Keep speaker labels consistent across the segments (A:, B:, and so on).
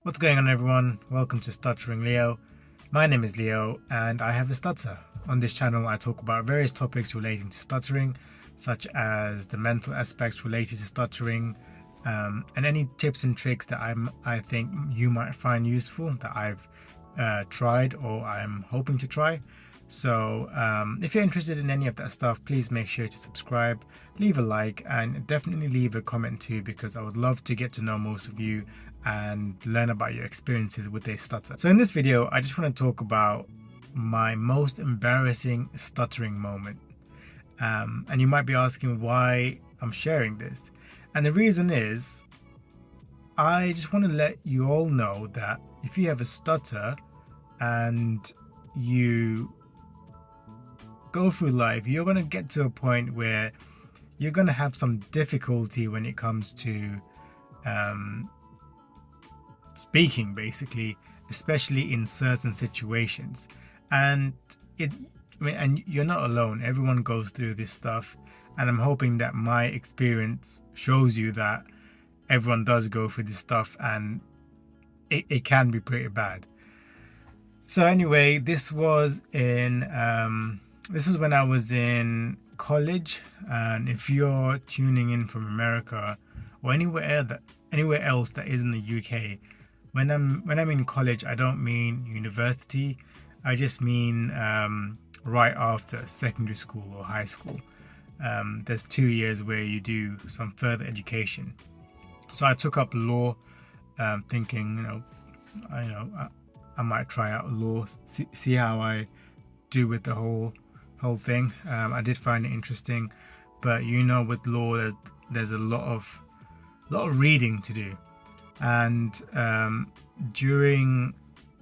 A: What's going on, everyone? Welcome to Stuttering Leo. My name is Leo and I have a stutter. On this channel I talk about various topics relating to stuttering, such as the mental aspects related to stuttering, and any tips and tricks that I think you might find useful that I've tried or I'm hoping to try. So if you're interested in any of that stuff, please make sure to subscribe, leave a like, and definitely leave a comment too, because I would love to get to know most of you and learn about your experiences with a stutter. So in this video, I just want to talk about my most embarrassing stuttering moment. And you might be asking why I'm sharing this. And the reason is, I just want to let you all know that if you have a stutter and you go through life, you're going to get to a point where you're going to have some difficulty when it comes to speaking, basically, especially in certain situations. And and you're not alone. Everyone goes through this stuff, and I'm hoping that my experience shows you that everyone does go through this stuff, and it can be pretty bad. So anyway, this was when I was in college, and if you're tuning in from America or anywhere else that is in the UK, when I'm in college, I don't mean university. I just mean right after secondary school or high school. There's 2 years where you do some further education. So I took up law, thinking, I might try out law, see how I do with the whole thing. I did find it interesting, but with law, there's a lot of reading to do. And during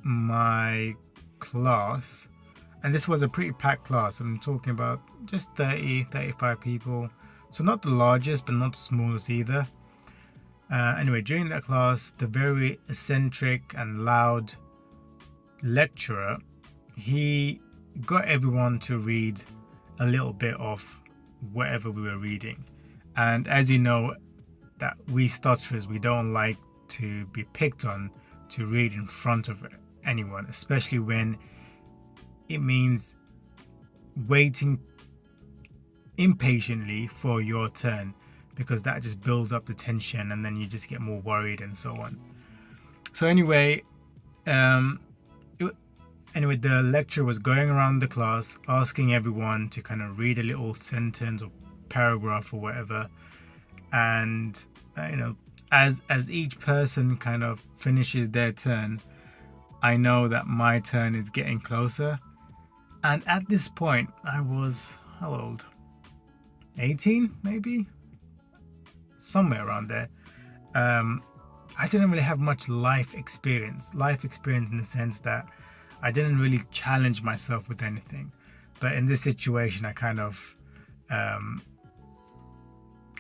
A: my class, and this was a pretty packed class, I'm talking about just 35 people, so not the largest but not the smallest either. Anyway, during that class, the very eccentric and loud lecturer, he got everyone to read a little bit of whatever we were reading. And as you know, that we stutterers, we don't like to be picked on to read in front of anyone, especially when it means waiting impatiently for your turn, because that just builds up the tension and then you just get more worried and so on. So anyway, the lecturer was going around the class asking everyone to kind of read a little sentence or paragraph or whatever. And as each person kind of finishes their turn, I know that my turn is getting closer. And at this point, I was, how old? 18 maybe, somewhere around there. I didn't really have much life experience in the sense that I didn't really challenge myself with anything. But in this situation, I kind of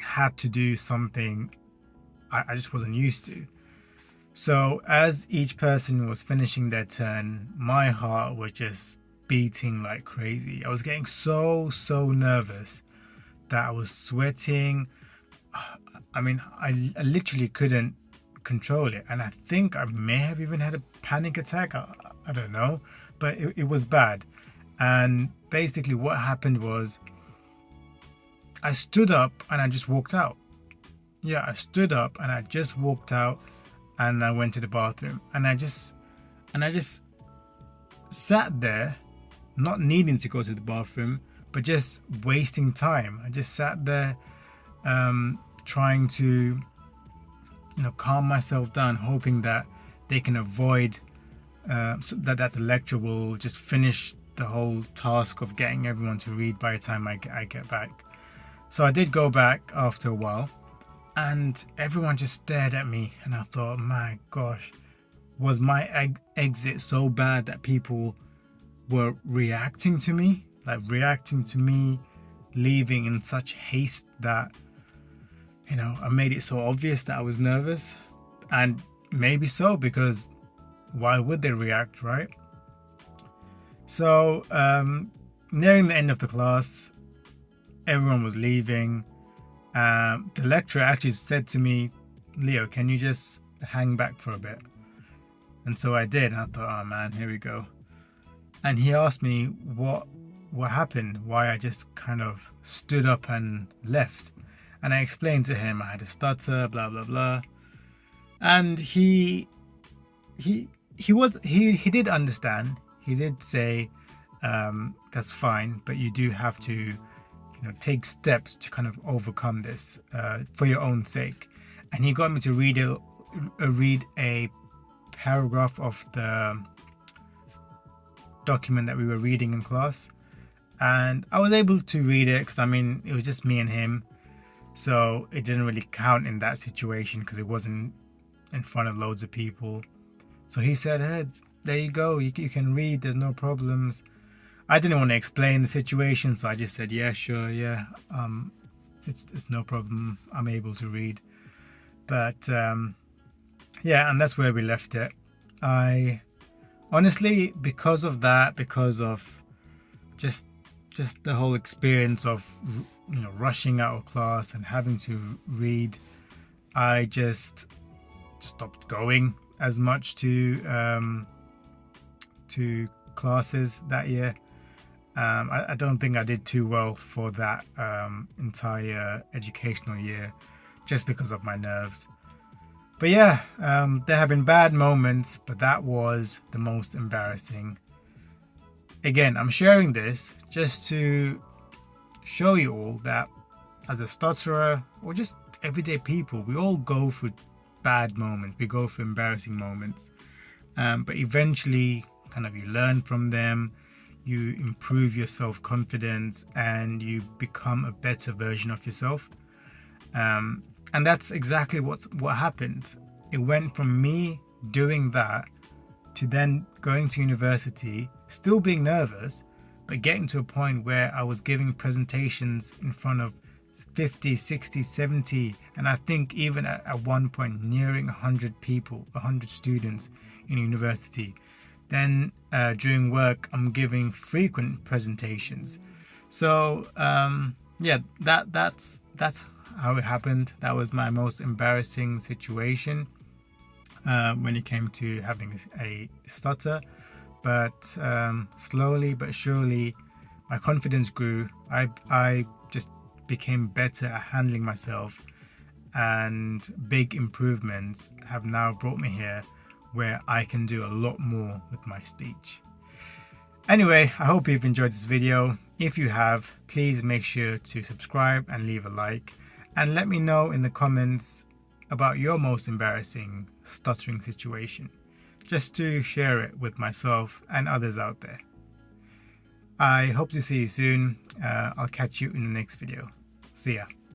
A: had to do something I just wasn't used to. So as each person was finishing their turn, my heart was just beating like crazy. I was getting so nervous that I was sweating. I literally couldn't control it, and I think I may have even had a panic attack. I don't know, but it was bad. And basically what happened was, I stood up and I just walked out. Yeah, I stood up and I just walked out, and I went to the bathroom, and I just sat there, not needing to go to the bathroom, but just wasting time. I just sat there, trying to calm myself down, hoping that they can avoid so that the lecturer will just finish the whole task of getting everyone to read by the time I get back. So I did go back after a while, and everyone just stared at me, and I thought, my gosh, was my exit so bad that people were reacting to me leaving in such haste that I made it so obvious that I was nervous? And maybe so, because why would they react, right? So nearing the end of the class, everyone was leaving. The lecturer actually said to me, Leo, can you just hang back for a bit? And so I did, and I thought, oh man, here we go. And he asked me what happened, why I just kind of stood up and left. And I explained to him I had a stutter, blah blah blah. And he he did understand. He did say, that's fine, but you do have to, take steps to kind of overcome this for your own sake. And he got me to read a paragraph of the document that we were reading in class, and I was able to read it because it was just me and him, so it didn't really count in that situation because it wasn't in front of loads of people. So he said, hey, there you go, you can read, there's no problems. I didn't want to explain the situation, so I just said, yeah, sure, yeah, it's no problem, I'm able to read. But yeah, and that's where we left it. I honestly, because of that, because of just the whole experience of rushing out of class and having to read, I just stopped going as much to classes that year. I don't think I did too well for that entire educational year, just because of my nerves. But yeah, there have been bad moments, but that was the most embarrassing. Again, I'm sharing this just to show you all that as a stutterer, or just everyday people, we all go through bad moments, we go through embarrassing moments, but eventually kind of you learn from them, you improve your self-confidence, and you become a better version of yourself. And that's exactly what happened. It went from me doing that to then going to university, still being nervous, but getting to a point where I was giving presentations in front of 50, 60, 70, and I think even at one point nearing 100 people, 100 students in university. Then during work, I'm giving frequent presentations. So yeah, that's how it happened. That was my most embarrassing situation when it came to having a stutter. But slowly but surely, my confidence grew. I just became better at handling myself, and big improvements have now brought me here, where I can do a lot more with my speech. Anyway, I hope you've enjoyed this video. If you have, please make sure to subscribe and leave a like, and let me know in the comments about your most embarrassing stuttering situation, just to share it with myself and others out there. I hope to see you soon. I'll catch you in the next video. See ya.